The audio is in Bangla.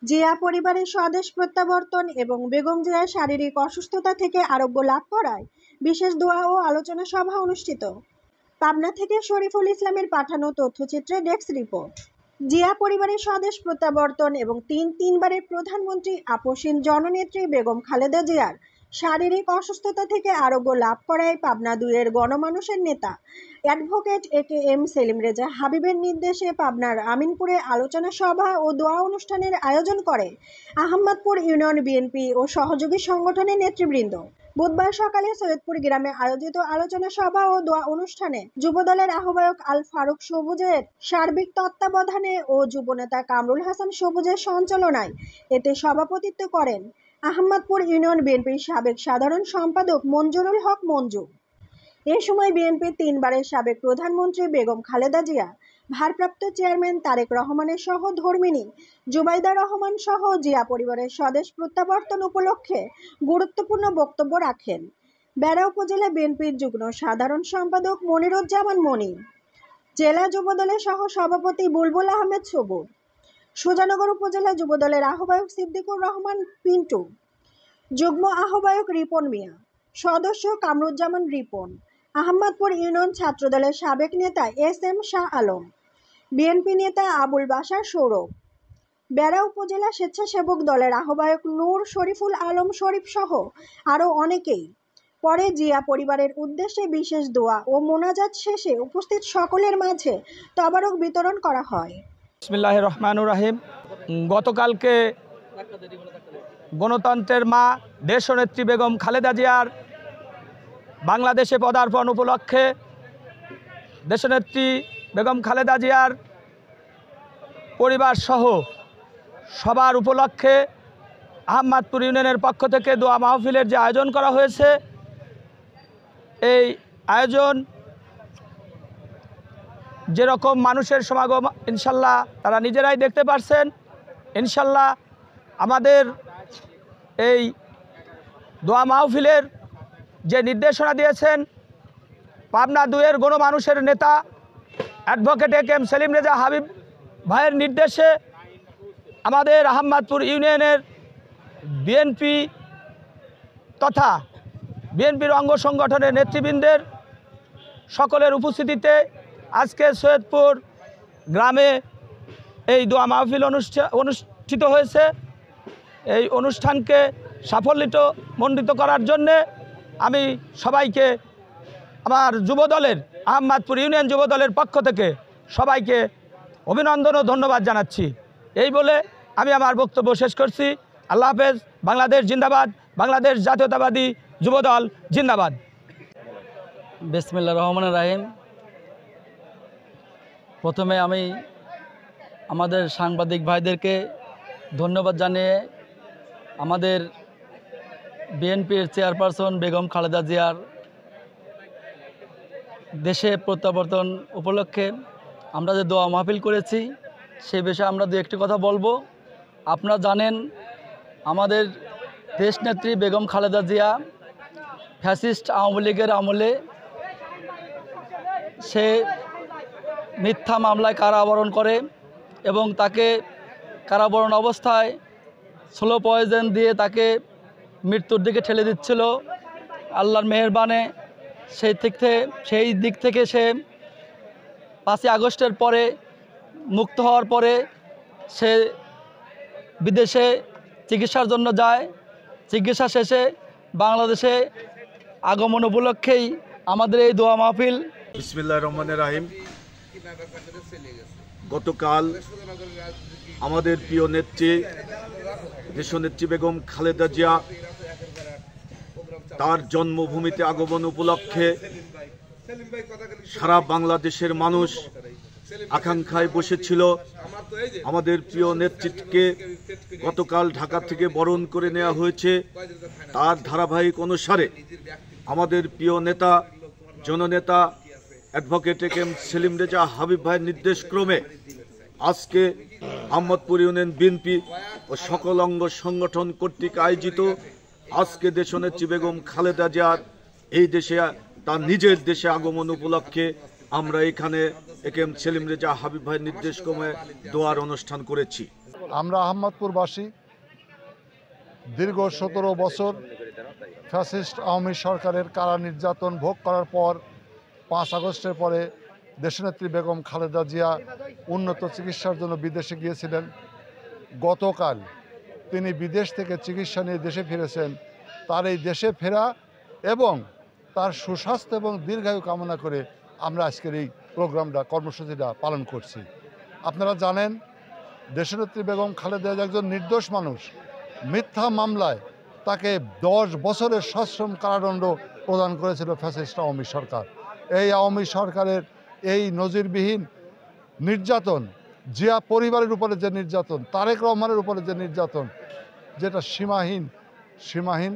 জিয়া পরিবারের স্বদেশ প্রত্যাবর্তন এবং বেগম জিয়ার শারীরিক অসুস্থতা থেকে আরোগ্য লাভ করায় বিশেষ দোয়া ও আলোচনা সভা অনুষ্ঠিত। পাবনা থেকে শরীফুল ইসলামের পাঠানো তথ্যচিত্রে ডেস্ক রিপোর্ট। জিয়া পরিবারের স্বদেশ প্রত্যাবর্তন এবং তিনবারের প্রধানমন্ত্রী আপসীন জননেত্রী বেগম খালেদা জিয়ার শারীরিক অসুস্থতা থেকে আরোগ্য লাভ করায় পাবনা ২-এর গণমানুষের নেতা অ্যাডভোকেট AKM সেলিম রেজা হাবিবের নির্দেশে পাবনার আমিনপুরে আলোচনা সভা ও দোয়া অনুষ্ঠানের আয়োজন করে আহমদপুর ইউনিয়ন বিএনপি ও সহযোগী সংগঠনের নেতৃবৃন্দ। বুধবার সকালে সৈয়দপুর গ্রামে আয়োজিত আলোচনা সভা ও দোয়া অনুষ্ঠানে যুবদলের আহ্বায়ক আল ফারুক সবুজের সার্বিক তত্ত্বাবধানে ও যুবনেতা কামরুল হাসান সবুজের সঞ্চালনায় এতে সভাপতিত্ব করেন আহমদপুর ইউনিয়ন বিএনপির সাবেক সাধারণ সম্পাদক মঞ্জুরুল হক মঞ্জু। এ সময় বিএনপির 3বারের সাবেক প্রধানমন্ত্রী বেগম খালেদা জিয়া, ভারপ্রাপ্ত চেয়ারম্যান তারেক রহমানের সহধর্মিণী জুবাইদা রহমান সহ জিয়া পরিবারের স্বদেশ প্রত্যাবর্তন উপলক্ষে গুরুত্বপূর্ণ বক্তব্য রাখেন বেড়া উপজেলা বিএনপির যুগ্ম সাধারণ সম্পাদক মনিরুজ্জামান মনি, জেলা যুবদলের সহ সভাপতি বুলবুল আহমেদ সবুর, সুজানগর উপজেলা যুবদলের আহ্বায়ক সিদ্দিকুর রহমান পিন্টু, যুগ্ম আহ্বায়ক রিপন মিয়া, সদস্য কামরুজ্জামান রিপন, আহমদপুর ইউনিয়ন ছাত্রদলের সাবেক নেতা SM শাহ আলম, বিএনপি নেতা আবুল বাশার সৌরভ, বেড়া উপজেলা স্বেচ্ছাসেবক দলের আহ্বায়ক নূর শরীফুল আলম শরীফ সহ আরও অনেকেই। পরে জিয়া পরিবারের উদ্দেশ্যে বিশেষ দোয়া ও মোনাজাত শেষে উপস্থিত সকলের মাঝে তবারক বিতরণ করা হয়। বিসমিল্লাহির রহমানির রহিম। গতকালকে গণতন্ত্রের মা দেশনেত্রী বেগম খালেদা জিয়ার বাংলাদেশে পদার্পণ উপলক্ষে দেশনেত্রী বেগম খালেদা জিয়ার পরিবার সহ সবার উপলক্ষে আহমদপুর ইউনিয়নের পক্ষ থেকে দোয়া মাহফিলের যে আয়োজন করা হয়েছে, এই আয়োজন যেরকম মানুষের সমাগম ইনশাল্লাহ তারা নিজেরাই দেখতে পারছেন। ইনশাল্লাহ আমাদের এই দোয়া মাহফিলের যে নির্দেশনা দিয়েছেন পাবনা 2-এর গণমানুষের নেতা অ্যাডভোকেট AKM সেলিম রেজা হাবিব ভাইয়ের নির্দেশে আমাদের আহমদপুর ইউনিয়নের বিএনপি তথা বিএনপির অঙ্গ সংগঠনের নেতৃবৃন্দের সকলের উপস্থিতিতে আজকে সৈয়দপুর গ্রামে এই দোয়া মাহফিল অনুষ্ঠিত হয়েছে। এই অনুষ্ঠানকে সাফল্যমণ্ডিত করার জন্যে আমি সবাইকে আমার যুবদলের আহমদপুর ইউনিয়ন যুবদলের পক্ষ থেকে সবাইকে অভিনন্দন ও ধন্যবাদ জানাচ্ছি। এই বলে আমি আমার বক্তব্য শেষ করছি। আল্লাহ হাফেজ। বাংলাদেশ জিন্দাবাদ। বাংলাদেশ জাতীয়তাবাদী যুবদল জিন্দাবাদ। বিসমিল্লাহির রহমানির রহিম। প্রথমে আমি আমাদের সাংবাদিক ভাইদেরকে ধন্যবাদ জানিয়ে আমাদের বিএনপির চেয়ারপারসন বেগম খালেদা জিয়ার দেশে প্রত্যাবর্তন উপলক্ষে আমরা যে দোয়া মাহফিল করেছি সে বিষয়ে আমরা দু একটি কথা বলবো। আপনারা জানেন আমাদের দেশনেত্রী বেগম খালেদা জিয়া ফ্যাসিস্ট আওয়ামী লীগের আমলে সে মিথ্যা মামলায় কারাবরণ করে এবং তাকে কারাবরণ অবস্থায় স্লো পয়জন দিয়ে তাকে মৃত্যুর দিকে ঠেলে দিচ্ছিল। আল্লাহর মেহেরবানে সেই দিক থেকে সে 5ই আগস্টের পরে মুক্ত হওয়ার পরে সে বিদেশে চিকিৎসার জন্য যায়। চিকিৎসা শেষে বাংলাদেশে আগমন উপলক্ষেই আমাদের এই দোয়া মাহফিল। বিসমিল্লাহির রহমানির রহিম। গতকাল আমাদের প্রিয় নেত্রী দেশনেত্রী বেগম খালেদা জিয়া তার জন্মভূমিতে আগমন উপলক্ষে সারা বাংলাদেশের মানুষ আকাঙ্ক্ষায় বসেছিল। আমাদের প্রিয় নেত্রীকে গতকাল ঢাকা থেকে বরণ করে নেওয়া হয়েছে। তার ধারাবাহিক অনুসারে আমাদের প্রিয় নেতা জননেতা অ্যাডভোকেট AKM সেলিম রেজা হাবিব ভাইয়ের নির্দেশক্রমে আজকে আহমদপুর ইউনিয়ন বিএনপি ও সকল অঙ্গ সংগঠন কর্তৃক আয়োজিত আজকে দেশনেত্রী বেগম খালেদা জিয়ার এই দেশে তার নিজের দেশে আগমন উপলক্ষে আমরা এখানে AKM সেলিম রেজা হাবিব ভাইয়ের নির্দেশক্রমে দোয়ার অনুষ্ঠান করেছি। আমরা আহমদপুরবাসী দীর্ঘ 17 বছর ফ্যাসিস্ট আওয়ামী সরকারের কারা নির্যাতন ভোগ করার পর 5 আগস্টের পরে দেশনেত্রী বেগম খালেদা জিয়া উন্নত চিকিৎসার জন্য বিদেশে গিয়েছিলেন। গতকাল তিনি বিদেশ থেকে চিকিৎসা নিয়ে দেশে ফিরেছেন। তার এই দেশে ফেরা এবং তার সুস্বাস্থ্য এবং দীর্ঘায়ু কামনা করে আমরা আজকের এই প্রোগ্রামটা কর্মসূচিটা পালন করছি। আপনারা জানেন দেশনেত্রী বেগম খালেদা জিয়া একজন নির্দোষ মানুষ। মিথ্যা মামলায় তাকে 10 বছরের সশ্রম কারাদণ্ড প্রদান করেছিল ফ্যাসিস্ট আওয়ামী সরকার। এই আওয়ামী সরকারের এই নজিরবিহীন নির্যাতন, জিয়া পরিবারের উপরে যে নির্যাতন, তারেক রহমানের উপরে যে নির্যাতন, যেটা সীমাহীন